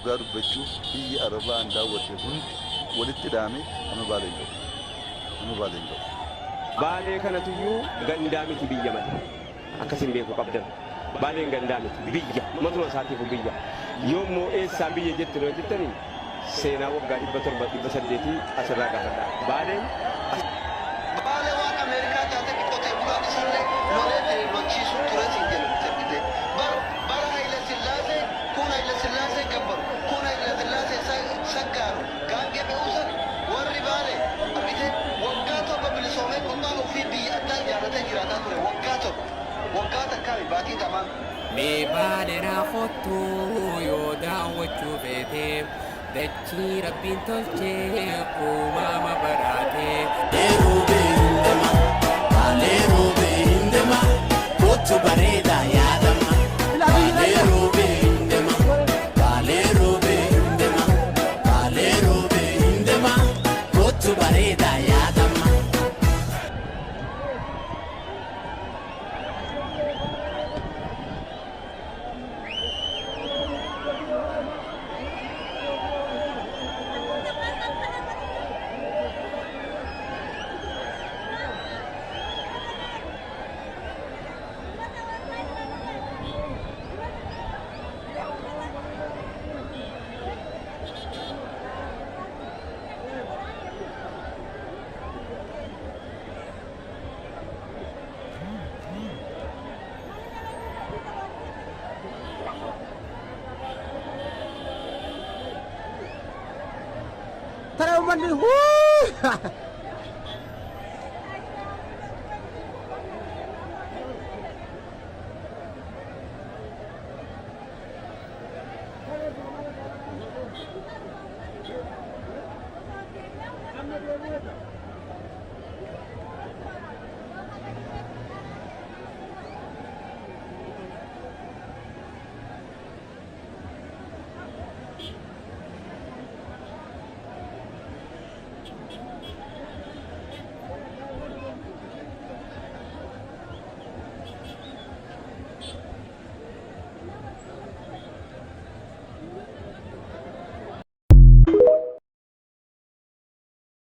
dhugaa dubbachuuf biyyi Arabaa an daawwatte hundi walitti hidhaame nama baalee hin qabu. Nama baalee hin qabu. Baalee kanatuyyuu gandaa miti biyya mata. Akkasin beeku qabdan. Baaleen gandaa miti biyya. Matuma isaatiif biyya. Yoommoo eessaan biyya jettanii seenaa waggaa 700 asirraa gaafadha. Baaleen waan Ameerikaa taate qotee bulaan isaallee lolee lolchiisuu ture siin jedhamte. Bara Haile Sillaasee kun Haile Sillaasee gabbaru kun Haile Sillaasee saggaaru gaangee be'uusan warri Baalee argite waggaa torba bilisoomee qonnaan ofii biyya addaa ijaarratee jiraataa ture waggaa takkaa baatii tamaan. Mee Baaleeraa kottu yoo daawwachuu feete dachii rabbiin tolchee uumama baraatee. Baaleeroo beeyindema kottu bareedaa yaadama. Baaleeroo beeyindema kottu bareedaa yaadama. Tara umani hu.